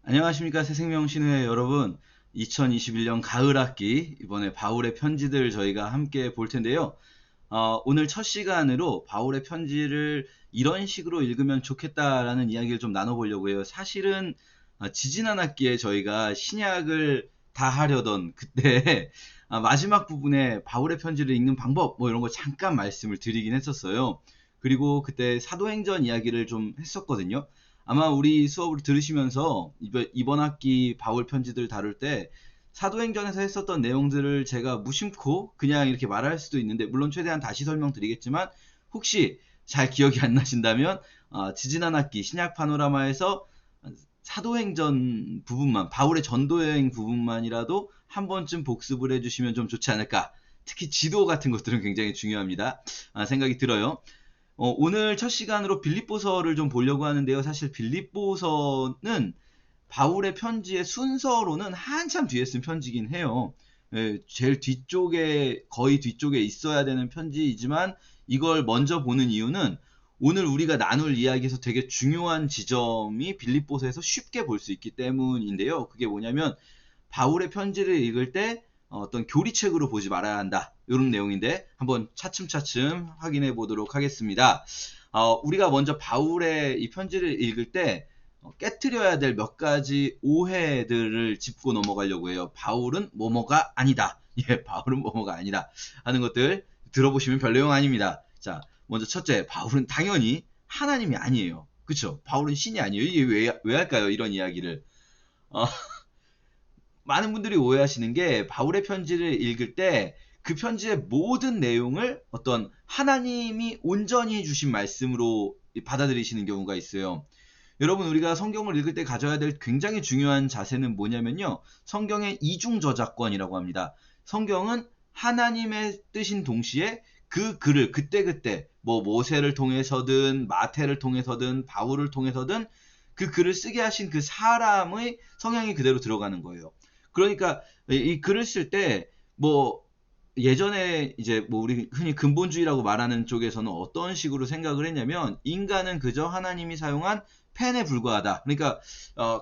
안녕하십니까 새생명신의 여러분. 2021년 가을 학기 이번에 바울의 편지들 저희가 함께 볼 텐데요. 오늘 첫 시간으로 바울의 편지를 이런 식으로 읽으면 좋겠다라는 이야기를 좀 나눠보려고 해요. 사실은 지지난 학기에 저희가 신약을 다 하려던 그때 마지막 부분에 바울의 편지를 읽는 방법 뭐 이런 거 잠깐 말씀을 드리긴 했었어요. 그리고 그때 사도행전 이야기를 좀 했었거든요. 아마 우리 수업을 들으시면서 이번 학기 바울 편지들 다룰 때 사도행전에서 했었던 내용들을 제가 무심코 그냥 이렇게 말할 수도 있는데, 물론 최대한 다시 설명드리겠지만 혹시 잘 기억이 안 나신다면 지지난 학기 신약 파노라마에서 사도행전 부분만, 바울의 전도여행 부분만이라도 한 번쯤 복습을 해주시면 좀 좋지 않을까. 특히 지도 같은 것들은 굉장히 중요합니다. 생각이 들어요. 오늘 첫 시간으로 빌립보서를 좀 보려고 하는데요. 사실 빌립보서는 바울의 편지의 순서로는 한참 뒤에 쓴 편지긴 해요. 제일 뒤쪽에, 거의 뒤쪽에 있어야 되는 편지이지만 이걸 먼저 보는 이유는 오늘 우리가 나눌 이야기에서 되게 중요한 지점이 빌립보서에서 쉽게 볼 수 있기 때문인데요. 그게 뭐냐면 바울의 편지를 읽을 때 어떤 교리책으로 보지 말아야 한다, 이런 내용인데 한번 차츰차츰 확인해 보도록 하겠습니다. 우리가 먼저 바울의 이 편지를 읽을 때 깨트려야 될 몇 가지 오해들을 짚고 넘어가려고 해요. 바울은 뭐뭐가 아니다. 예, 바울은 뭐뭐가 아니다 하는 것들 들어보시면 별 내용 아닙니다. 자, 먼저 첫째, 바울은 당연히 하나님이 아니에요. 그쵸? 바울은 신이 아니에요. 이게 왜 할까요? 이런 이야기를. 어, 많은 분들이 오해하시는 게, 바울의 편지를 읽을 때 그 편지의 모든 내용을 어떤 하나님이 온전히 주신 말씀으로 받아들이시는 경우가 있어요. 여러분, 우리가 성경을 읽을 때 가져야 될 굉장히 중요한 자세는 뭐냐면요, 성경의 이중 저작권이라고 합니다. 성경은 하나님의 뜻인 동시에 그 글을 그때그때 뭐 모세를 통해서든 마태를 통해서든 바울을 통해서든 그 글을 쓰게 하신 그 사람의 성향이 그대로 들어가는 거예요. 그러니까 이 글을 쓸 때 뭐 예전에 이제 뭐 우리 흔히 근본주의라고 말하는 쪽에서는 어떤 식으로 생각을 했냐면, 인간은 그저 하나님이 사용한 펜에 불과하다. 그러니까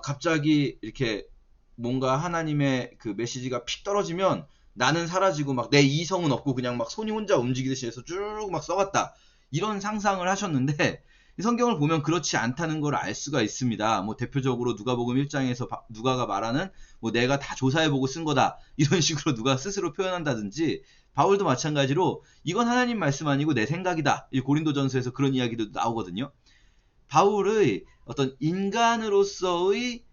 갑자기 이렇게 뭔가 하나님의 그 메시지가 픽 떨어지면 나는 사라지고 막 내 이성은 없고 그냥 막 손이 혼자 움직이듯이 해서 쭉 막 써갔다, 이런 상상을 하셨는데, 이 성경을 보면 그렇지 않다는 걸 알 수가 있습니다. 뭐 대표적으로 누가복음 1장에서 누가가 말하는 뭐 내가 다 조사해보고 쓴 거다, 이런 식으로 누가 스스로 표현한다든지, 바울도 마찬가지로 이건 하나님 말씀 아니고 내 생각이다, 이 고린도전서에서 그런 이야기도 나오거든요. 바울의 어떤 인간으로서의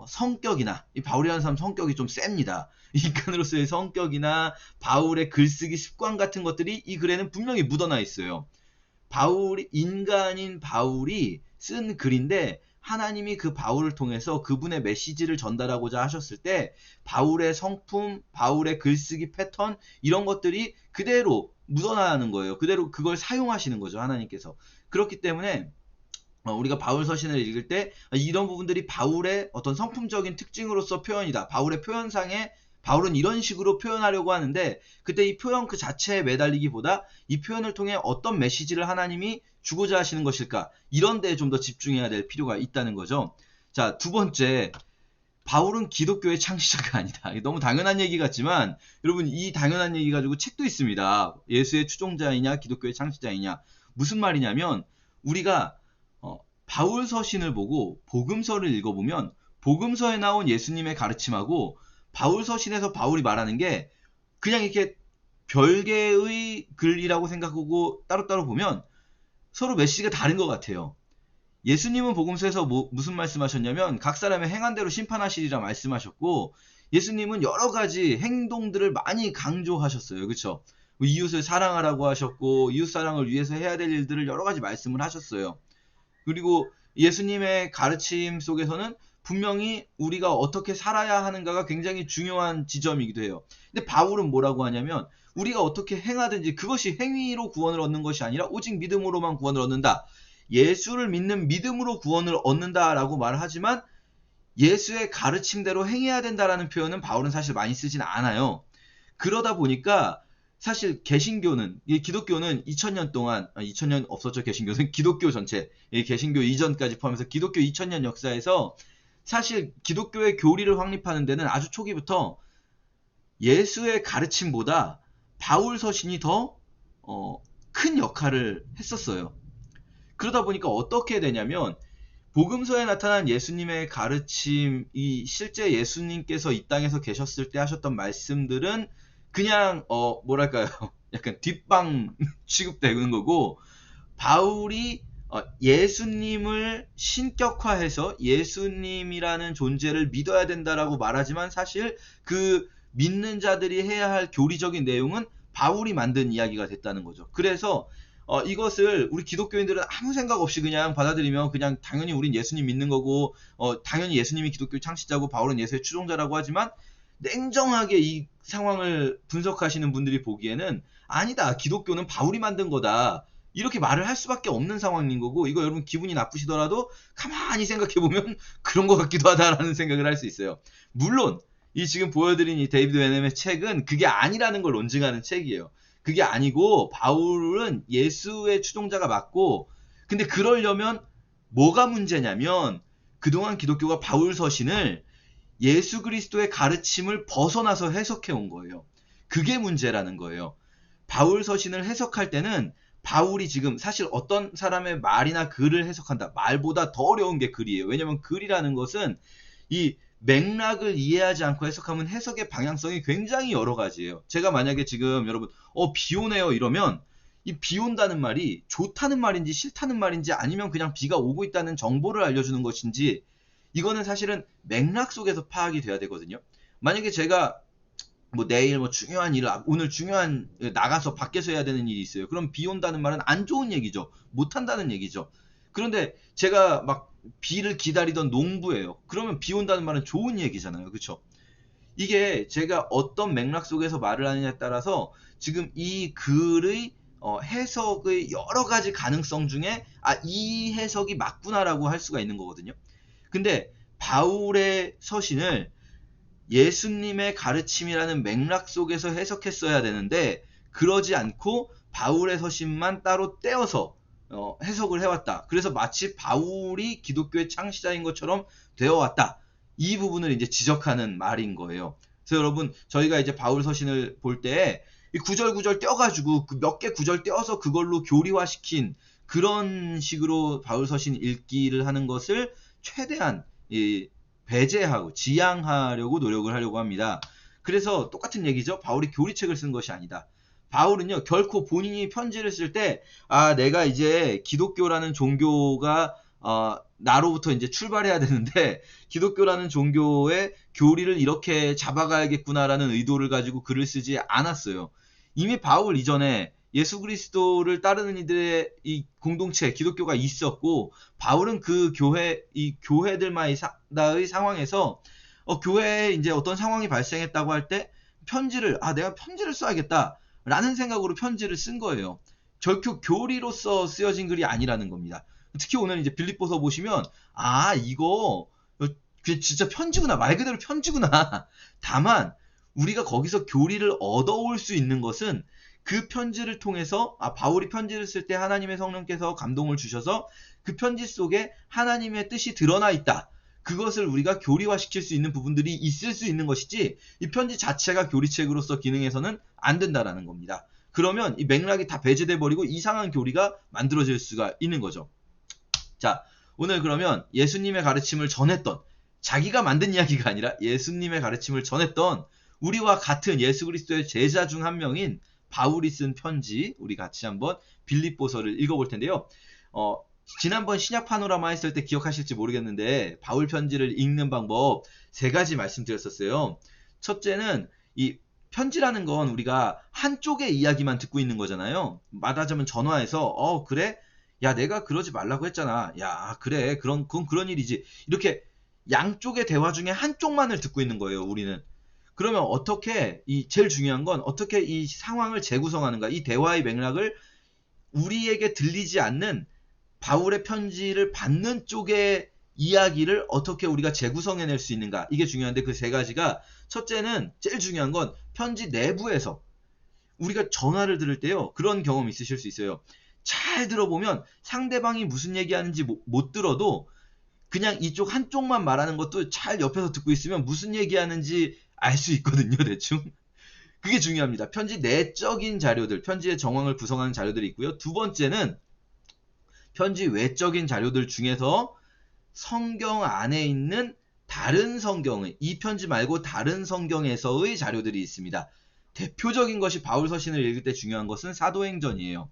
성격이나, 이 바울이라는 사람 성격이 좀 셉니다. 인간으로서의 성격이나 바울의 글쓰기 습관 같은 것들이 이 글에는 분명히 묻어나 있어요. 인간인 바울이 쓴 글인데, 하나님이 그 바울을 통해서 그분의 메시지를 전달하고자 하셨을 때 바울의 성품, 바울의 글쓰기 패턴, 이런 것들이 그대로 묻어나는 거예요. 그대로 그걸 사용하시는 거죠, 하나님께서. 그렇기 때문에 우리가 바울 서신을 읽을 때 이런 부분들이 바울의 어떤 성품적인 특징으로서 표현이다, 바울의 표현상에 바울은 이런 식으로 표현하려고 하는데, 그때 이 표현 그 자체에 매달리기보다 이 표현을 통해 어떤 메시지를 하나님이 주고자 하시는 것일까, 이런 데에 좀 더 집중해야 될 필요가 있다는 거죠. 자, 두 번째, 바울은 기독교의 창시자가 아니다. 너무 당연한 얘기 같지만 여러분, 이 당연한 얘기 가지고 책도 있습니다. 예수의 추종자이냐 기독교의 창시자이냐. 무슨 말이냐면, 우리가 바울 서신을 보고 복음서를 읽어보면 복음서에 나온 예수님의 가르침하고 바울 서신에서 바울이 말하는 게 그냥 이렇게 별개의 글이라고 생각하고 따로따로 보면 서로 메시지가 다른 것 같아요. 예수님은 복음서에서 무슨 말씀하셨냐면 각 사람의 행한 대로 심판하시리라 말씀하셨고, 예수님은 여러 가지 행동들을 많이 강조하셨어요. 그렇죠? 이웃을 사랑하라고 하셨고, 이웃 사랑을 위해서 해야 될 일들을 여러 가지 말씀을 하셨어요. 그리고 예수님의 가르침 속에서는 분명히 우리가 어떻게 살아야 하는가가 굉장히 중요한 지점이기도 해요. 근데 바울은 뭐라고 하냐면, 우리가 어떻게 행하든지 그것이 행위로 구원을 얻는 것이 아니라 오직 믿음으로만 구원을 얻는다. 예수를 믿는 믿음으로 구원을 얻는다라고 말을 하지만 예수의 가르침대로 행해야 된다라는 표현은 바울은 사실 많이 쓰진 않아요. 그러다 보니까 사실 개신교는, 기독교는 2000년 동안, 2000년 없었죠, 개신교는. 기독교 전체, 개신교 이전까지 포함해서 기독교 2000년 역사에서 사실 기독교의 교리를 확립하는 데는 아주 초기부터 예수의 가르침보다 바울 서신이 더 큰 역할을 했었어요. 그러다 보니까 어떻게 되냐면 복음서에 나타난 예수님의 가르침이 실제 예수님께서 이 땅에서 계셨을 때 하셨던 말씀들은 그냥 뭐랄까요? 약간 뒷방 취급되는 거고, 바울이 예수님을 신격화해서 예수님이라는 존재를 믿어야 된다라고 말하지만 사실 그 믿는 자들이 해야 할 교리적인 내용은 바울이 만든 이야기가 됐다는 거죠. 그래서 이것을 우리 기독교인들은 아무 생각 없이 그냥 받아들이면 그냥 당연히 우린 예수님 믿는 거고 당연히 예수님이 기독교 창시자고 바울은 예수의 추종자라고 하지만, 냉정하게 이 상황을 분석하시는 분들이 보기에는 아니다, 기독교는 바울이 만든 거다, 이렇게 말을 할 수밖에 없는 상황인 거고, 이거 여러분 기분이 나쁘시더라도 가만히 생각해보면 그런 것 같기도 하다라는 생각을 할 수 있어요. 물론 이 지금 보여드린 이 데이비드 웨넴의 책은 그게 아니라는 걸 논증하는 책이에요. 그게 아니고 바울은 예수의 추종자가 맞고, 근데 그러려면 뭐가 문제냐면 그동안 기독교가 바울 서신을 예수 그리스도의 가르침을 벗어나서 해석해 온 거예요. 그게 문제라는 거예요. 바울 서신을 해석할 때는 바울이 지금 사실 어떤 사람의 말이나 글을 해석한다, 말보다 더 어려운 게 글이에요. 왜냐면 글이라는 것은 이 맥락을 이해하지 않고 해석하면 해석의 방향성이 굉장히 여러 가지예요. 제가 만약에 지금 여러분 비 오네요 이러면 이 비 온다는 말이 좋다는 말인지 싫다는 말인지 아니면 그냥 비가 오고 있다는 정보를 알려주는 것인지, 이거는 사실은 맥락 속에서 파악이 돼야 되거든요. 만약에 제가 뭐 내일 뭐 중요한 일을, 오늘 중요한 나가서 밖에서 해야 되는 일이 있어요. 그럼 비 온다는 말은 안 좋은 얘기죠. 못 한다는 얘기죠. 그런데 제가 막 비를 기다리던 농부예요. 그러면 비 온다는 말은 좋은 얘기잖아요. 그렇죠? 이게 제가 어떤 맥락 속에서 말을 하느냐에 따라서 지금 이 글의 해석의 여러 가지 가능성 중에 이 해석이 맞구나라고 할 수가 있는 거거든요. 근데 바울의 서신을 예수님의 가르침이라는 맥락 속에서 해석했어야 되는데 그러지 않고 바울의 서신만 따로 떼어서 해석을 해왔다. 그래서 마치 바울이 기독교의 창시자인 것처럼 되어왔다. 이 부분을 이제 지적하는 말인 거예요. 그래서 여러분 저희가 이제 바울 서신을 볼 때 이 구절 떼어가지고 몇 개 구절 떼어서 그걸로 교리화시킨 그런 식으로 바울 서신 읽기를 하는 것을 최대한 배제하고 지양하려고 노력을 하려고 합니다. 그래서 똑같은 얘기죠. 바울이 교리책을 쓴 것이 아니다. 바울은요 결코 본인이 편지를 쓸 때 내가 이제 기독교라는 종교가 나로부터 이제 출발해야 되는데 기독교라는 종교의 교리를 이렇게 잡아가야겠구나라는 의도를 가지고 글을 쓰지 않았어요. 이미 바울 이전에 예수 그리스도를 따르는 이들의 이 공동체 기독교가 있었고, 바울은 그 교회들만의 상황에서 교회에 이제 어떤 상황이 발생했다고 할 때 편지를 내가 편지를 써야겠다라는 생각으로 편지를 쓴 거예요. 결코 교리로서 쓰여진 글이 아니라는 겁니다. 특히 오늘 이제 빌립보서 보시면 이거 진짜 편지구나, 말 그대로 편지구나. 다만 우리가 거기서 교리를 얻어올 수 있는 것은 그 편지를 통해서 바울이 편지를 쓸 때 하나님의 성령께서 감동을 주셔서 그 편지 속에 하나님의 뜻이 드러나 있다. 그것을 우리가 교리화시킬 수 있는 부분들이 있을 수 있는 것이지 이 편지 자체가 교리책으로서 기능해서는 안 된다라는 겁니다. 그러면 이 맥락이 다 배제돼 버리고 이상한 교리가 만들어질 수가 있는 거죠. 자, 오늘 그러면 예수님의 가르침을 전했던, 자기가 만든 이야기가 아니라 예수님의 가르침을 전했던 우리와 같은 예수 그리스도의 제자 중 한 명인 바울이 쓴 편지, 우리 같이 한번 빌립보서를 읽어볼 텐데요. 지난번 신약 파노라마 했을 때 기억하실지 모르겠는데 바울 편지를 읽는 방법 3가지 말씀드렸었어요. 첫째는 이 편지라는 건 우리가 한쪽의 이야기만 듣고 있는 거잖아요. 말하자면 전화해서 그래? 야, 내가 그러지 말라고 했잖아. 야, 그래. 그건 그런 일이지. 이렇게 양쪽의 대화 중에 한쪽만을 듣고 있는 거예요, 우리는. 그러면 어떻게 제일 중요한 건 어떻게 이 상황을 재구성하는가, 이 대화의 맥락을 우리에게 들리지 않는 바울의 편지를 받는 쪽의 이야기를 어떻게 우리가 재구성해낼 수 있는가, 이게 중요한데 그 3가지가, 첫째는 제일 중요한 건 편지 내부에서 우리가 전화를 들을 때요 그런 경험 있으실 수 있어요. 잘 들어보면 상대방이 무슨 얘기하는지 못 들어도 그냥 이쪽 한쪽만 말하는 것도 잘 옆에서 듣고 있으면 무슨 얘기하는지 알 수 있거든요, 대충. 그게 중요합니다. 편지 내적인 자료들, 편지의 정황을 구성하는 자료들이 있고요. 두 번째는 편지 외적인 자료들 중에서 성경 안에 있는 다른 성경의, 이 편지 말고 다른 성경에서의 자료들이 있습니다. 대표적인 것이 바울 서신을 읽을 때 중요한 것은 사도행전이에요.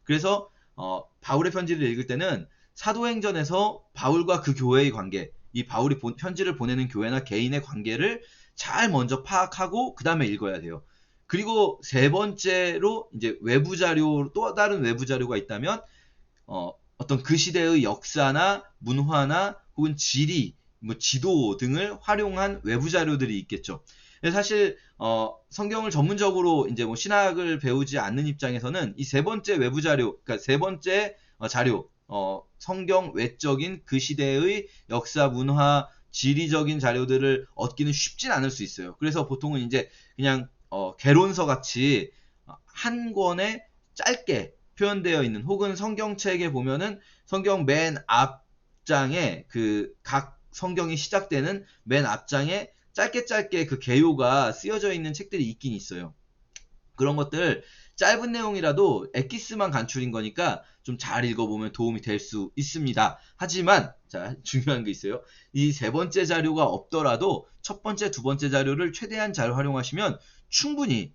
그래서 바울의 편지를 읽을 때는 사도행전에서 바울과 그 교회의 관계, 이 바울이 편지를 보내는 교회나 개인의 관계를 잘 먼저 파악하고 그 다음에 읽어야 돼요. 그리고 세 번째로 이제 외부 자료, 또 다른 외부 자료가 있다면 어떤 그 시대의 역사나 문화나 혹은 지리, 뭐 지도 등을 활용한 외부 자료들이 있겠죠. 사실 성경을 전문적으로 이제 뭐 신학을 배우지 않는 입장에서는 이 세 번째 외부 자료, 그러니까 세 번째 자료, 성경 외적인 그 시대의 역사, 문화, 지리적인 자료들을 얻기는 쉽진 않을 수 있어요. 그래서 보통은 이제 그냥 개론서 같이 한 권에 짧게 표현되어 있는, 혹은 성경책에 보면은 성경 맨 앞장에 그 각 성경이 시작되는 맨 앞장에 짧게 그 개요가 쓰여져 있는 책들이 있긴 있어요. 그런 것들 짧은 내용이라도 엑기스만 간추린 거니까 좀 잘 읽어보면 도움이 될 수 있습니다. 하지만 자, 중요한 게 있어요. 이 세 번째 자료가 없더라도 첫 번째, 두 번째 자료를 최대한 잘 활용하시면 충분히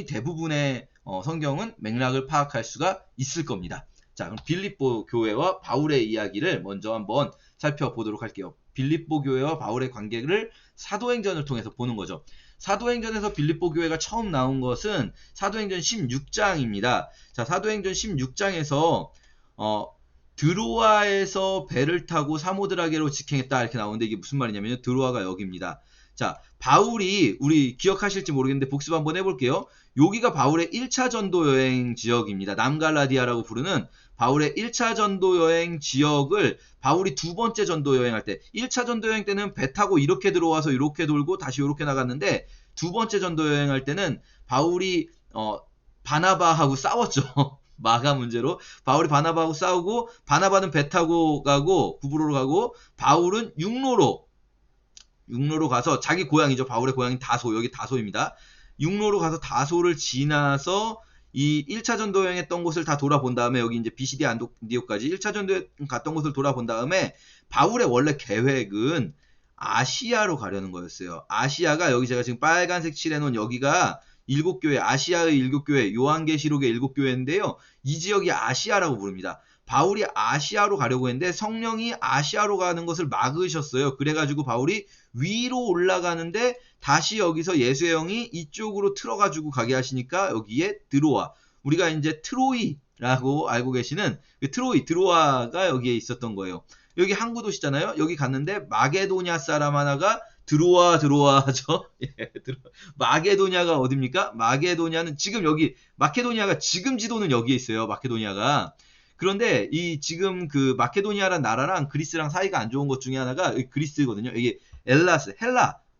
대부분의 성경은 맥락을 파악할 수가 있을 겁니다. 자, 그럼 빌립보 교회와 바울의 이야기를 먼저 한번 살펴보도록 할게요. 빌립보 교회와 바울의 관계를 사도행전을 통해서 보는 거죠. 사도행전에서 빌립보 교회가 처음 나온 것은 사도행전 16장입니다. 자, 사도행전 16장에서 드로아에서 배를 타고 사모드라게로 직행했다 이렇게 나오는데, 이게 무슨 말이냐면요. 드로아가 여기입니다. 자, 바울이, 우리 기억하실지 모르겠는데 복습 한번 해볼게요. 여기가 바울의 1차 전도 여행 지역입니다. 남갈라디아라고 부르는 바울의 1차 전도 여행 지역을 바울이 두 번째 전도 여행할 때, 1차 전도 여행 때는 배 타고 이렇게 들어와서 이렇게 돌고 다시 이렇게 나갔는데, 두 번째 전도 여행할 때는 바울이 바나바하고 싸웠죠. 마가 문제로 바울이 바나바하고 싸우고, 바나바는 배 타고 가고 구브로로 가고, 바울은 육로로 가서 자기 고향이죠. 바울의 고향인 다소, 여기 다소입니다. 육로로 가서 다소를 지나서 이 1차 전도 여행했던 곳을 다 돌아본 다음에, 여기 이제 비시디 안디옥까지 1차 전도 여행 갔던 곳을 돌아본 다음에 바울의 원래 계획은 아시아로 가려는 거였어요. 아시아가, 여기 제가 지금 빨간색 칠해놓은 여기가 7교회, 아시아의 7교회, 요한계시록의 7교회인데요. 이 지역이 아시아라고 부릅니다. 바울이 아시아로 가려고 했는데 성령이 아시아로 가는 것을 막으셨어요. 그래가지고 바울이 위로 올라가는데 다시 여기서 예수의 영이 이쪽으로 틀어가지고 가게 하시니까 여기에 드로아, 우리가 이제 트로이라고 알고 계시는 그 드로아가 여기에 있었던 거예요. 여기 항구 도시잖아요. 여기 갔는데 마게도냐 사람 하나가 드로아죠. 마게도냐가 어딥니까? 마게도냐는 지금 여기, 마케도니아가 지금 지도는 여기에 있어요. 마케도니아가. 그런데 이 지금 그 마케도니아란 나라랑 그리스랑 사이가 안 좋은 것 중에 하나가 그리스거든요. 이게 헬라,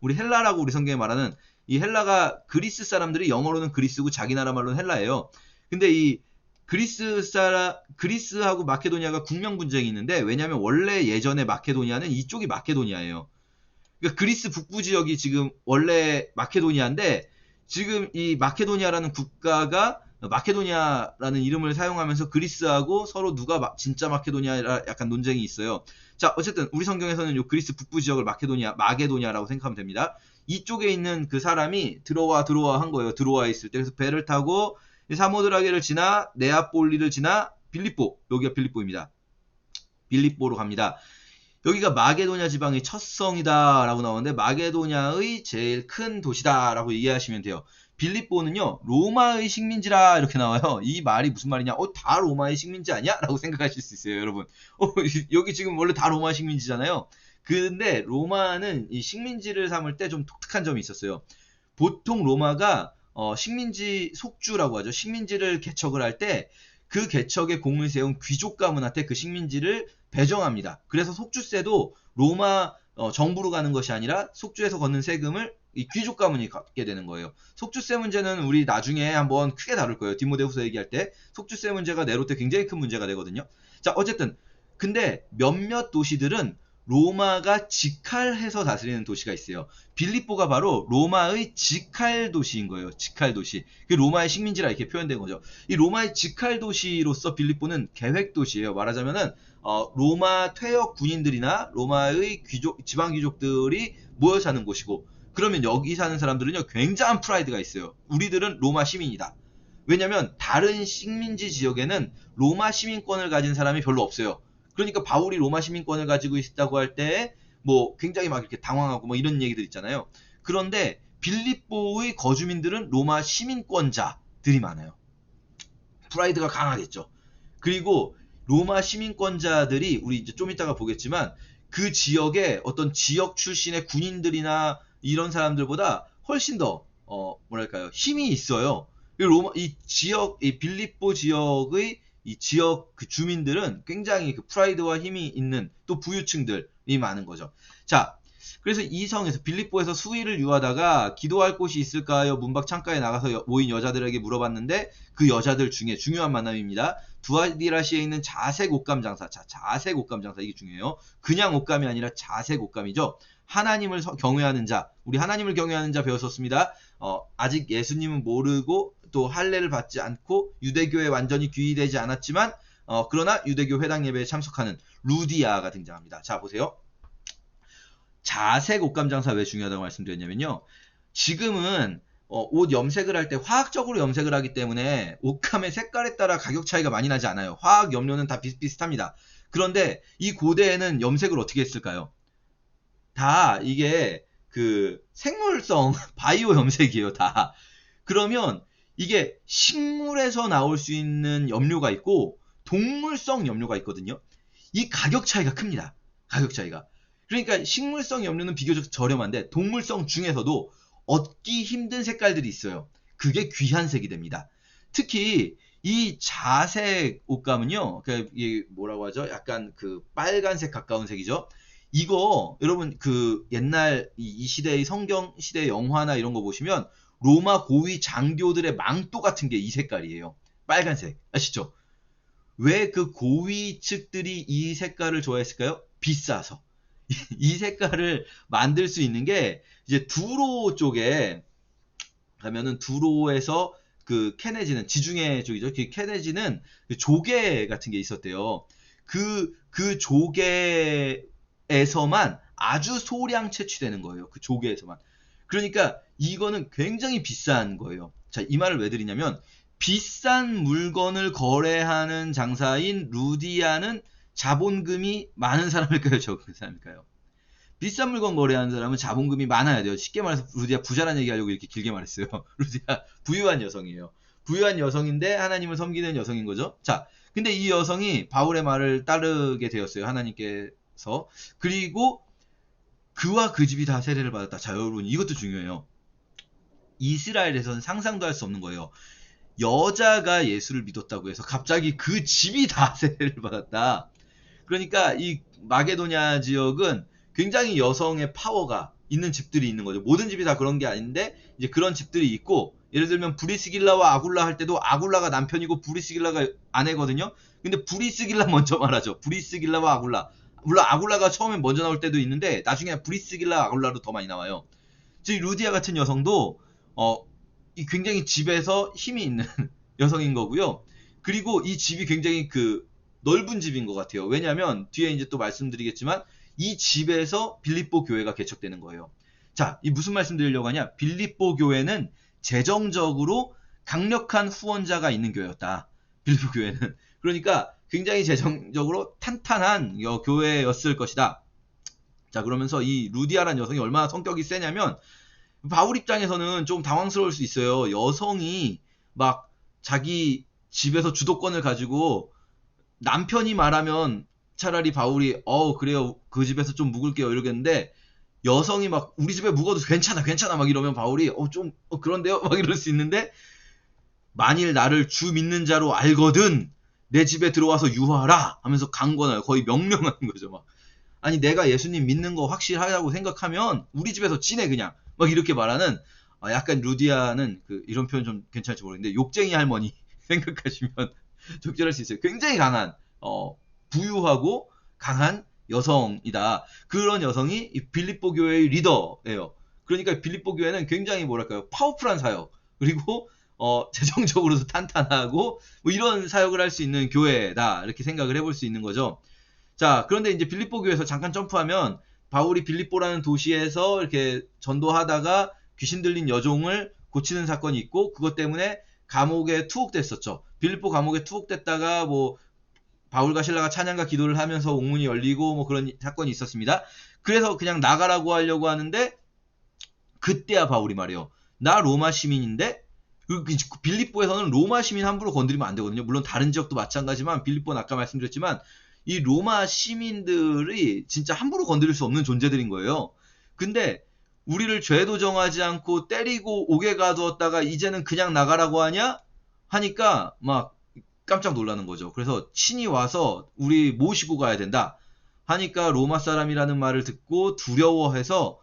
우리 헬라라고 우리 성경에 말하는 이 헬라가, 그리스 사람들이 영어로는 그리스고 자기 나라 말로는 헬라예요. 근데 이 그리스하고 마케도니아가 국명 분쟁이 있는데, 왜냐면 원래 예전에 마케도니아는 이쪽이 마케도니아예요. 그러니까 그리스 북부 지역이 지금 원래 마케도니아인데, 지금 이 마케도니아라는 국가가 마케도니아라는 이름을 사용하면서 그리스하고 서로 누가 진짜 마케도니아라 약간 논쟁이 있어요. 자, 어쨌든 우리 성경에서는 요 그리스 북부 지역을 마게도니아라고 생각하면 됩니다. 이쪽에 있는 그 사람이 드로아 한 거예요. 드로아에 있을 때. 그래서 배를 타고 사모드라게를 지나 네아폴리를 지나 빌립보, 여기가 빌립보입니다. 빌립보로 갑니다. 여기가 마게도냐 지방의 첫 성이다 라고 나오는데, 마게도냐의 제일 큰 도시다 라고 이해하시면 돼요. 빌립보는요, 로마의 식민지라 이렇게 나와요. 이 말이 무슨 말이냐? 다 로마의 식민지 아니야? 라고 생각하실 수 있어요, 여러분. 여기 지금 원래 다 로마 식민지잖아요. 근데 로마는 이 식민지를 삼을 때 좀 독특한 점이 있었어요. 보통 로마가 식민지 속주라고 하죠. 식민지를 개척을 할 때 그 개척에 공을 세운 귀족 가문한테 그 식민지를 배정합니다. 그래서 속주세도 로마 정부로 가는 것이 아니라 속주에서 걷는 세금을 이 귀족 가문이 갖게 되는 거예요. 속주세 문제는 우리 나중에 한번 크게 다룰 거예요. 디모데후서 얘기할 때 속주세 문제가 네로 때 굉장히 큰 문제가 되거든요. 자, 어쨌든 근데 몇몇 도시들은 로마가 직할해서 다스리는 도시가 있어요. 빌립보가 바로 로마의 직할 도시인 거예요. 직할 도시. 그 로마의 식민지라 이렇게 표현된 거죠. 이 로마의 직할 도시로서 빌립보는 계획 도시예요. 말하자면은 로마 퇴역 군인들이나 로마의 귀족, 지방 귀족들이 모여 사는 곳이고, 그러면 여기 사는 사람들은요 굉장한 프라이드가 있어요. 우리들은 로마 시민이다. 왜냐면 다른 식민지 지역에는 로마 시민권을 가진 사람이 별로 없어요. 그러니까 바울이 로마 시민권을 가지고 있다고 할 때 뭐 굉장히 막 이렇게 당황하고 뭐 이런 얘기들 있잖아요. 그런데 빌립보의 거주민들은 로마 시민권자들이 많아요. 프라이드가 강하겠죠. 그리고 로마 시민권자들이 우리 이제 좀 이따가 보겠지만 그 지역에 어떤 지역 출신의 군인들이나 이런 사람들보다 훨씬 더 뭐랄까요, 힘이 있어요. 이 지역, 이 빌립보 지역의 이 지역 그 주민들은 굉장히 그 프라이드와 힘이 있는 또 부유층들이 많은 거죠. 자, 그래서 이 성에서 빌립보에서 수위를 유하다가 기도할 곳이 있을까요? 문밖 창가에 나가서 모인 여자들에게 물어봤는데 그 여자들 중에 중요한 만남입니다. 두아디라시에 있는 자색 옷감 장사. 자, 자색 옷감 장사 이게 중요해요. 그냥 옷감이 아니라 자색 옷감이죠. 하나님을 경외하는 자, 우리 하나님을 경외하는 자 배웠었습니다. 아직 예수님은 모르고 또 할례를 받지 않고 유대교에 완전히 귀의되지 않았지만 그러나 유대교 회당 예배에 참석하는 루디아가 등장합니다. 자, 보세요. 자색 옷감 장사 왜 중요하다고 말씀드렸냐면요. 지금은 옷 염색을 할 때 화학적으로 염색을 하기 때문에 옷감의 색깔에 따라 가격 차이가 많이 나지 않아요. 화학 염료는 다 비슷비슷합니다. 그런데 이 고대에는 염색을 어떻게 했을까요? 다 이게 그 생물성 바이오 염색이에요, 다. 그러면 이게 식물에서 나올 수 있는 염료가 있고 동물성 염료가 있거든요. 이 가격 차이가 큽니다. 가격 차이가. 그러니까 식물성 염료는 비교적 저렴한데 동물성 중에서도 얻기 힘든 색깔들이 있어요. 그게 귀한 색이 됩니다. 특히 이 자색 옷감은요, 이게 뭐라고 하죠? 약간 그 빨간색 가까운 색이죠. 이거 여러분 그 옛날 이 시대의 성경 시대 영화나 이런 거 보시면 로마 고위 장교들의 망토 같은 게 이 색깔이에요. 빨간색. 아시죠? 왜 그 고위 측들이 이 색깔을 좋아했을까요? 비싸서. 이 색깔을 만들 수 있는 게 이제 두로 쪽에 가면은 두로에서 그 케네지는 지중해 쪽이죠. 그 케네지는 그 조개 같은 게 있었대요. 그 조개에서만 아주 소량 채취되는 거예요. 그 조개에서만. 그러니까 이거는 굉장히 비싼 거예요. 자, 이 말을 왜 드리냐면 비싼 물건을 거래하는 장사인 루디아는 자본금이 많은 사람일까요? 적은 사람일까요? 비싼 물건 거래하는 사람은 자본금이 많아야 돼요. 쉽게 말해서 루디아 부자란 얘기하려고 이렇게 길게 말했어요. 루디아 부유한 여성이에요. 부유한 여성인데 하나님을 섬기는 여성인 거죠. 자, 근데 이 여성이 바울의 말을 따르게 되었어요. 하나님께서. 그리고 그와 그 집이 다 세례를 받았다. 자, 여러분 이것도 중요해요. 이스라엘에서는 상상도 할 수 없는 거예요. 여자가 예수를 믿었다고 해서 갑자기 그 집이 다 세례를 받았다. 그러니까 이 마게도냐 지역은 굉장히 여성의 파워가 있는 집들이 있는 거죠. 모든 집이 다 그런 게 아닌데 이제 그런 집들이 있고, 예를 들면 브리스길라와 아굴라 할 때도 아굴라가 남편이고 브리스길라가 아내거든요. 근데 브리스길라 먼저 말하죠. 브리스길라와 아굴라. 물론 아굴라가 처음에 먼저 나올 때도 있는데 나중에 브리스길라 아굴라로 더 많이 나와요. 즉 루디아 같은 여성도 이 굉장히 집에서 힘이 있는 여성인 거고요. 그리고 이 집이 굉장히 그 넓은 집인 것 같아요. 왜냐하면 뒤에 이제 또 말씀드리겠지만 이 집에서 빌립보 교회가 개척되는 거예요. 자, 이 무슨 말씀 드리려고 하냐? 빌립보 교회는 재정적으로 강력한 후원자가 있는 교회였다. 빌립보 교회는. 그러니까 굉장히 재정적으로 탄탄한 교회였을 것이다. 자, 그러면서 이 루디아라는 여성이 얼마나 성격이 세냐면 바울 입장에서는 좀 당황스러울 수 있어요. 여성이 막 자기 집에서 주도권을 가지고 남편이 말하면 차라리 바울이 그래요 그 집에서 좀 묵을게요 이러겠는데, 여성이 막 우리 집에 묵어도 괜찮아 막 이러면 바울이 좀 그런데요 막 이럴 수 있는데, 만일 나를 주 믿는 자로 알거든 내 집에 들어와서 유하라 하면서 강권해요. 거의 명령하는 거죠. 막 아니 내가 예수님 믿는 거 확실하다고 생각하면 우리 집에서 지내 그냥 막 이렇게 말하는, 약간 루디아는 이런 표현 좀 괜찮을지 모르겠는데 욕쟁이 할머니 생각하시면 적절할 수 있어요. 굉장히 강한 부유하고 강한 여성이다. 그런 여성이 이 빌립보 교회의 리더예요. 그러니까 빌립보 교회는 굉장히 뭐랄까요, 파워풀한 사역, 그리고 재정적으로도 탄탄하고 뭐 이런 사역을 할 수 있는 교회다, 이렇게 생각을 해볼 수 있는 거죠. 자, 그런데 이제 빌립보 교회에서 잠깐 점프하면 바울이 빌립보라는 도시에서 이렇게 전도하다가 귀신 들린 여종을 고치는 사건이 있고, 그것 때문에 감옥에 투옥됐었죠. 빌립보 감옥에 투옥됐다가 뭐 바울과 신라가 찬양과 기도를 하면서 옥문이 열리고 뭐 그런 사건이 있었습니다. 그래서 그냥 나가라고 하려고 하는데, 그때야 바울이 말이에요. 나 로마 시민인데, 빌립보에서는 로마 시민 함부로 건드리면 안 되거든요. 물론 다른 지역도 마찬가지지만 빌립보는 아까 말씀드렸지만 이 로마 시민들이 진짜 함부로 건드릴 수 없는 존재들인 거예요. 근데 우리를 죄도 정하지 않고 때리고 옥에 가두었다가 이제는 그냥 나가라고 하냐? 하니까 막 깜짝 놀라는 거죠. 그래서 친히 와서 우리 모시고 가야 된다 하니까 로마 사람이라는 말을 듣고 두려워해서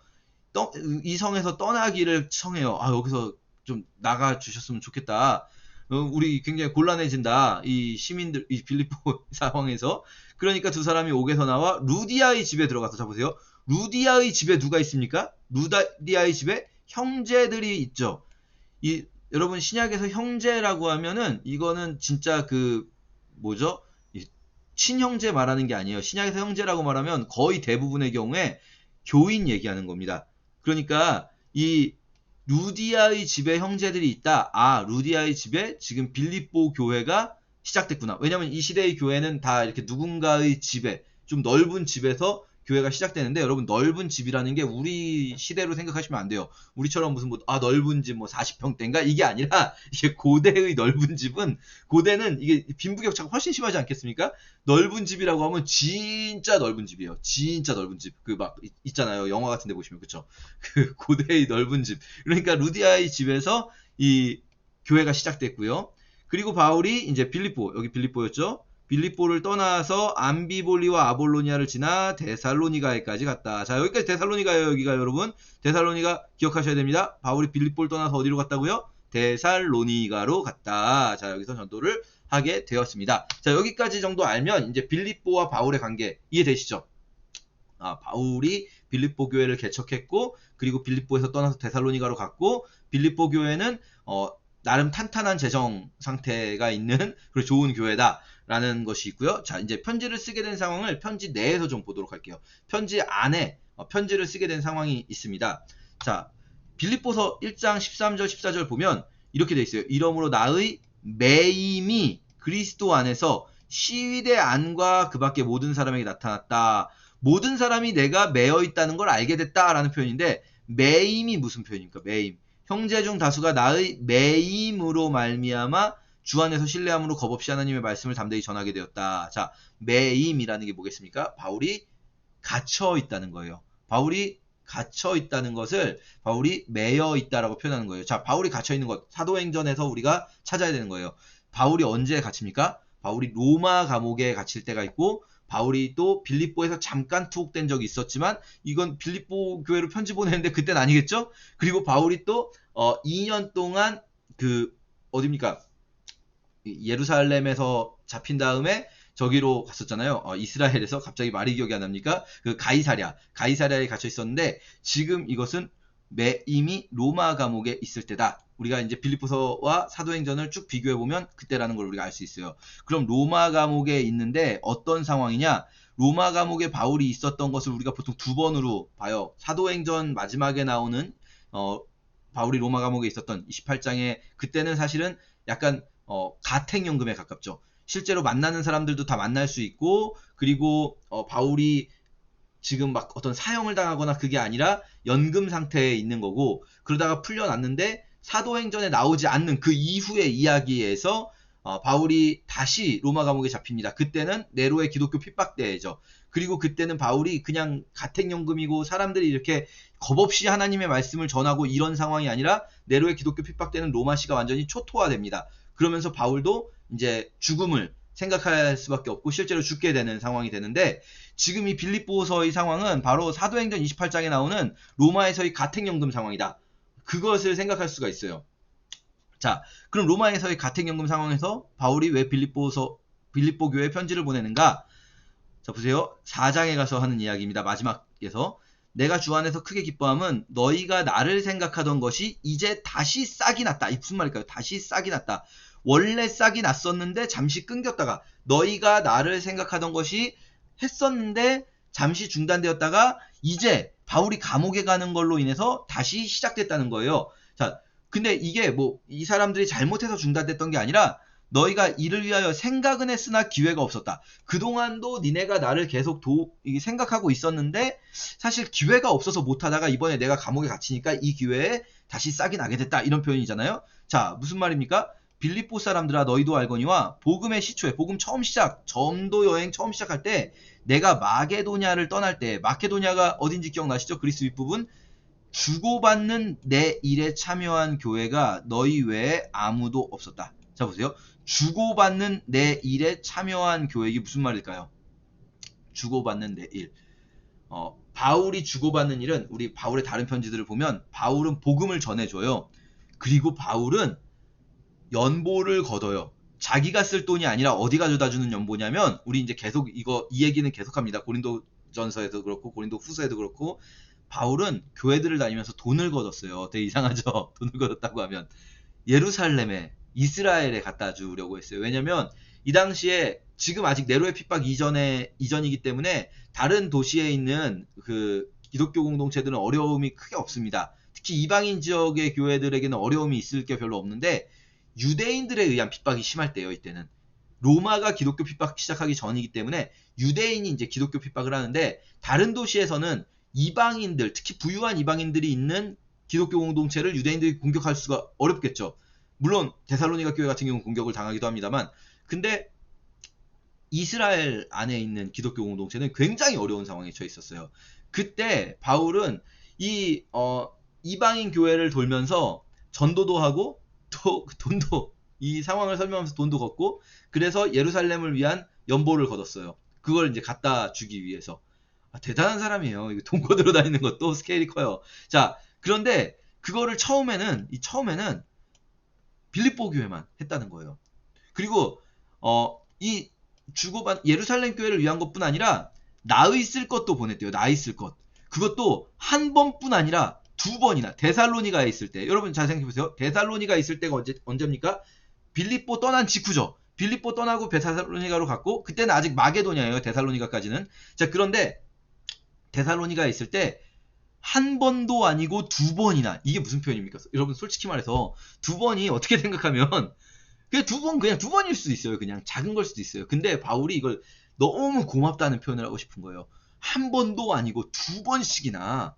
이 성에서 떠나기를 청해요. 아, 여기서 좀 나가 주셨으면 좋겠다. 우리 굉장히 곤란해진다, 이 시민들, 이 빌립보 상황에서. 그러니까 두 사람이 옥에서 나와 루디아의 집에 들어가서, 잡으세요. 루디아의 집에 누가 있습니까? 루디아의 집에 형제들이 있죠. 여러분, 신약에서 형제라고 하면은 이거는 진짜 뭐죠? 친형제 말하는 게 아니에요. 신약에서 형제라고 말하면 거의 대부분의 경우에 교인 얘기하는 겁니다. 그러니까 이 루디아의 집에 형제들이 있다. 아, 루디아의 집에 지금 빌립보 교회가 시작됐구나. 왜냐면 이 시대의 교회는 다 이렇게 누군가의 집에, 좀 넓은 집에서 교회가 시작되는데, 여러분, 넓은 집이라는 게 우리 시대로 생각하시면 안 돼요. 우리처럼 무슨 넓은 집 40평대인가 이게 아니라, 이게 고대의 넓은 집은, 고대는 이게 빈부격차가 훨씬 심하지 않겠습니까? 넓은 집이라고 하면 진짜 넓은 집이에요. 진짜 넓은 집. 있잖아요. 영화 같은 데 보시면, 그쵸? 고대의 넓은 집. 그러니까 루디아의 집에서 이 교회가 시작됐고요. 그리고 바울이 이제 여기 빌립보였죠? 빌립보를 떠나서 암비볼리와 아볼로니아를 지나 데살로니가에까지 갔다. 자, 여기까지 데살로니가예요. 여기가 여러분. 데살로니가 기억하셔야 됩니다. 바울이 빌립보를 떠나서 어디로 갔다고요? 데살로니가로 갔다. 자, 여기서 전도를 하게 되었습니다. 자, 여기까지 정도 알면 이제 빌립보와 바울의 관계 이해되시죠? 아, 바울이 빌립보 교회를 개척했고, 그리고 빌립보에서 떠나서 데살로니가로 갔고, 빌립보 교회는 나름 탄탄한 재정 상태가 있는 그리고 좋은 교회다라는 것이 있고요. 자, 이제 편지를 쓰게 된 상황을 편지 내에서 좀 보도록 할게요. 편지 안에 편지를 쓰게 된 상황이 있습니다. 자, 빌립보서 1장 13절 14절 보면 이렇게 돼 있어요. 이러므로 나의 매임이 그리스도 안에서 시위대 안과 그 밖에 모든 사람에게 나타났다. 모든 사람이 내가 매여 있다는 걸 알게 됐다라는 표현인데, 매임이 무슨 표현입니까? 매임. 형제 중 다수가 나의 매임으로 말미암아 주 안에서 신뢰함으로 겁없이 하나님의 말씀을 담대히 전하게 되었다. 자, 매임이라는 게 뭐겠습니까? 바울이 갇혀 있다는 거예요. 바울이 갇혀 있다는 것을 바울이 매여 있다라고 표현하는 거예요. 자, 바울이 갇혀 있는 것, 사도행전에서 우리가 찾아야 되는 거예요. 바울이 언제 갇힙니까? 바울이 로마 감옥에 갇힐 때가 있고, 바울이 또 빌립보에서 잠깐 투옥된 적이 있었지만 이건 빌립보 교회로 편지 보내는데 그때는 아니겠죠? 그리고 바울이 또 2년 동안 어딥니까? 예루살렘에서 잡힌 다음에 저기로 갔었잖아요. 이스라엘에서. 갑자기 말이 기억이 안 납니까? 가이사랴에 갇혀 있었는데, 지금 이것은 이미 로마 감옥에 있을 때다. 우리가 이제 빌립보서와 사도행전을 쭉 비교해 보면 그때라는 걸 우리가 알 수 있어요. 그럼 로마 감옥에 있는데 어떤 상황이냐? 로마 감옥에 바울이 있었던 것을 우리가 보통 두 번으로 봐요. 사도행전 마지막에 나오는 바울이 로마 감옥에 있었던 28장에, 그때는 사실은 약간 가택연금에 가깝죠. 실제로 만나는 사람들도 다 만날 수 있고, 그리고 바울이 지금 막 어떤 사형을 당하거나 그게 아니라 연금 상태에 있는 거고, 그러다가 풀려났는데 사도행전에 나오지 않는 그 이후의 이야기에서 바울이 다시 로마 감옥에 잡힙니다. 그때는 네로의 기독교 핍박대죠. 그리고 그때는 바울이 그냥 가택연금이고 사람들이 이렇게 겁없이 하나님의 말씀을 전하고 이런 상황이 아니라, 네로의 기독교 핍박대는 로마시가 완전히 초토화됩니다. 그러면서 바울도 이제 죽음을 생각할 수밖에 없고 실제로 죽게 되는 상황이 되는데, 지금 이 빌립보서의 상황은 바로 사도행전 28장에 나오는 로마에서의 가택연금 상황이다. 그것을 생각할 수가 있어요. 자, 그럼 로마에서의 가택연금 상황에서 바울이 왜 빌립보 교회에 편지를 보내는가? 자, 보세요. 4장에 가서 하는 이야기입니다. 마지막에서. 내가 주 안에서 크게 기뻐함은 너희가 나를 생각하던 것이 이제 다시 싹이 났다. 이 무슨 말일까요? 다시 싹이 났다. 원래 싹이 났었는데 잠시 끊겼다가 너희가 나를 생각하던 것이 했었는데 잠시 중단되었다가 이제 바울이 감옥에 가는 걸로 인해서 다시 시작됐다는 거예요. 자, 근데 이게 뭐 이 사람들이 잘못해서 중단됐던 게 아니라 너희가 이를 위하여 생각은 했으나 기회가 없었다. 그동안도 니네가 나를 계속 생각하고 있었는데 사실 기회가 없어서 못하다가 이번에 내가 감옥에 갇히니까 이 기회에 다시 싹이 나게 됐다. 이런 표현이잖아요. 자, 무슨 말입니까? 빌립보 사람들아 너희도 알거니와 복음의 시초에 복음 처음 시작 전도 여행 처음 시작할 때 내가 마게도냐를 떠날 때 마케도냐가 어딘지 기억나시죠? 그리스 윗부분 주고받는 내 일에 참여한 교회가 너희 외에 아무도 없었다. 자 보세요. 주고받는 내 일에 참여한 교회 이게 무슨 말일까요? 주고받는 내 일. 바울이 주고받는 일은 우리 바울의 다른 편지들을 보면 바울은 복음을 전해줘요. 그리고 바울은 연보를 걷어요. 자기가 쓸 돈이 아니라 어디 가져다 주는 연보냐면 우리 이제 계속 이 얘기는 계속합니다. 고린도전서에도 그렇고 고린도 후서에도 그렇고 바울은 교회들을 다니면서 돈을 걷었어요. 되게 이상하죠? 돈을 걷었다고 하면 예루살렘에 이스라엘에 갖다 주려고 했어요. 왜냐면 이 당시에 지금 아직 네로의 핍박 이전이기 때문에 다른 도시에 있는 그 기독교 공동체들은 어려움이 크게 없습니다. 특히 이방인 지역의 교회들에게는 어려움이 있을 게 별로 없는데 유대인들에 의한 핍박이 심할 때요. 이때는 로마가 기독교 핍박 시작하기 전이기 때문에 유대인이 이제 기독교 핍박을 하는데 다른 도시에서는 이방인들 특히 부유한 이방인들이 있는 기독교 공동체를 유대인들이 공격할 수가 어렵겠죠. 물론 데살로니가 교회 같은 경우는 공격을 당하기도 합니다만 근데 이스라엘 안에 있는 기독교 공동체는 굉장히 어려운 상황에 처해 있었어요. 그때 바울은 이방인 교회를 돌면서 전도도 하고 또 돈도 이 상황을 설명하면서 돈도 걷고 그래서 예루살렘을 위한 연보를 걷었어요. 그걸 이제 갖다 주기 위해서. 대단한 사람이에요. 이거 돈 걷으러 다니는 것도 스케일이 커요. 자, 그런데 그거를 처음에는 빌립보 교회만 했다는 거예요. 그리고 이 예루살렘 교회를 위한 것뿐 아니라 나의 쓸 것도 보냈대요. 나의 쓸 것. 그것도 한 번뿐 아니라 두 번이나 데살로니가에 있을 때 여러분 잘 생각해 보세요. 데살로니가에 있을 때가 언제입니까? 빌립보 떠난 직후죠. 빌립보 떠나고 데살로니가로 갔고 그때는 아직 마게도냐예요. 데살로니가까지는. 자, 그런데 데살로니가에 있을 때 한 번도 아니고 두 번이나 이게 무슨 표현입니까? 여러분 솔직히 말해서 두 번이 어떻게 생각하면 그냥 두 번일 수도 있어요. 그냥 작은 걸 수도 있어요. 근데 바울이 이걸 너무 고맙다는 표현을 하고 싶은 거예요. 한 번도 아니고 두 번씩이나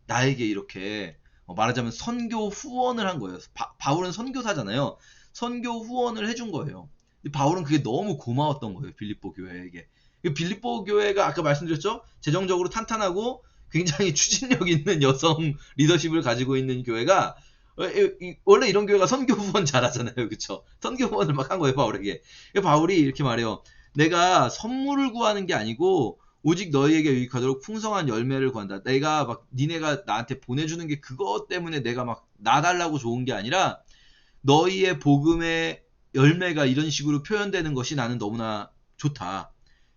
나에게 이렇게 말하자면 선교 후원을 한 거예요. 바울은 선교사잖아요. 선교 후원을 해준 거예요. 바울은 그게 너무 고마웠던 거예요. 빌립보 교회에게. 빌립보 교회가 아까 말씀드렸죠? 재정적으로 탄탄하고 굉장히 추진력 있는 여성 리더십을 가지고 있는 교회가 원래 이런 교회가 선교 후원 잘하잖아요. 그쵸? 선교 후원을 막 한 거예요. 바울에게. 바울이 이렇게 말해요. 내가 선물을 구하는 게 아니고 오직 너희에게 유익하도록 풍성한 열매를 구한다. 내가 막 니네가 나한테 보내주는 게 그것 때문에 내가 막 나달라고 좋은 게 아니라 너희의 복음의 열매가 이런 식으로 표현되는 것이 나는 너무나 좋다.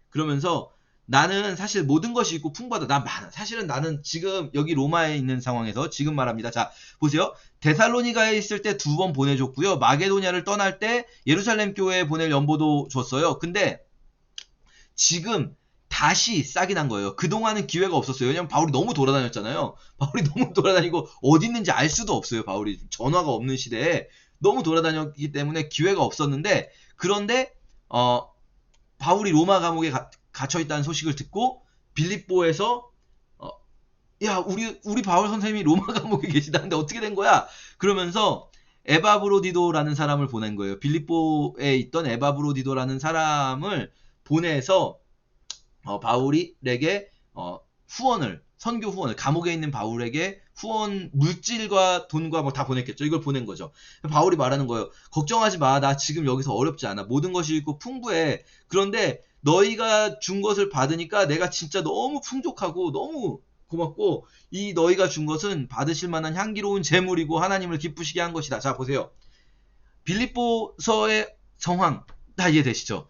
그러면서 나는 사실 모든 것이 있고 풍부하다. 난 많아. 사실은 나는 지금 여기 로마에 있는 상황에서 지금 말합니다. 자, 보세요. 데살로니가에 있을 때 두 번 보내줬고요. 마게도냐를 떠날 때 예루살렘 교회에 보낼 연보도 줬어요. 근데 지금 다시 싹이 난 거예요. 그동안은 기회가 없었어요. 왜냐면 바울이 너무 돌아다녔잖아요. 바울이 너무 돌아다니고 어디 있는지 알 수도 없어요. 바울이 전화가 없는 시대에 너무 돌아다녔기 때문에 기회가 없었는데 그런데 바울이 로마 감옥에 갇혀있다는 소식을 듣고 빌립보에서 야 우리 바울 선생님이 로마 감옥에 계시다는데 어떻게 된 거야? 그러면서 에바브로디도라는 사람을 보낸 거예요. 빌립보에 있던 에바브로디도라는 사람을 보내서 바울에게 선교 후원을 감옥에 있는 바울에게 후원 물질과 돈과 뭐 다 보냈겠죠. 이걸 보낸 거죠. 바울이 말하는 거예요. 걱정하지 마. 나 지금 여기서 어렵지 않아. 모든 것이 있고 풍부해. 그런데 너희가 준 것을 받으니까 내가 진짜 너무 풍족하고 너무 고맙고 이 너희가 준 것은 받으실 만한 향기로운 재물이고 하나님을 기쁘시게 한 것이다. 자, 보세요. 빌립보서의 상황 다 이해되시죠?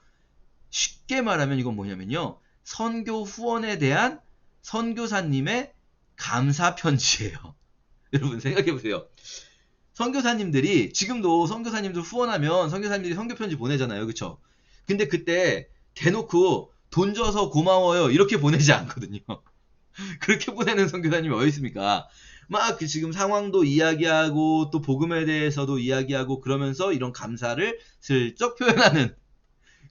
쉽게 말하면 이건 뭐냐면요. 선교 후원에 대한 선교사님의 감사 편지예요. 여러분 생각해 보세요. 선교사님들이 지금도 선교사님들 후원하면 선교사님들이 선교 편지 보내잖아요. 그쵸? 근데 그때 대놓고 돈 줘서 고마워요 이렇게 보내지 않거든요. 그렇게 보내는 선교사님이 어디 있습니까? 막 지금 상황도 이야기하고 또 복음에 대해서도 이야기하고 그러면서 이런 감사를 슬쩍 표현하는,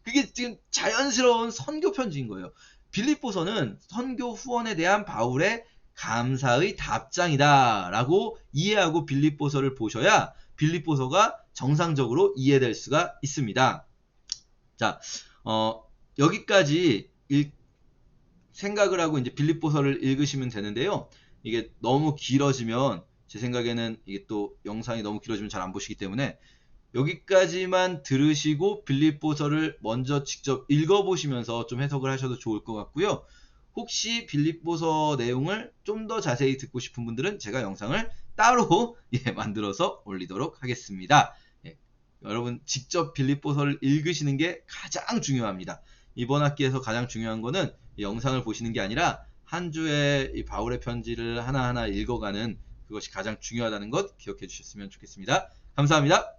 그게 지금 자연스러운 선교 편지인 거예요. 빌립보서는 선교 후원에 대한 바울의 감사의 답장이다 라고 이해하고 빌립보서를 보셔야 빌립보서가 정상적으로 이해될 수가 있습니다. 자, 여기까지 생각을 하고 이제 빌립보서를 읽으시면 되는데요. 이게 너무 길어지면 제 생각에는 이게 또 영상이 너무 길어지면 잘 안 보시기 때문에 여기까지만 들으시고 빌립보서를 먼저 직접 읽어보시면서 좀 해석을 하셔도 좋을 것 같고요. 혹시 빌립보서 내용을 좀 더 자세히 듣고 싶은 분들은 제가 영상을 따로 만들어서 올리도록 하겠습니다. 여러분 직접 빌립보서를 읽으시는 게 가장 중요합니다. 이번 학기에서 가장 중요한 거는 영상을 보시는 게 아니라 한 주에 이 바울의 편지를 하나하나 읽어가는 그것이 가장 중요하다는 것 기억해 주셨으면 좋겠습니다. 감사합니다.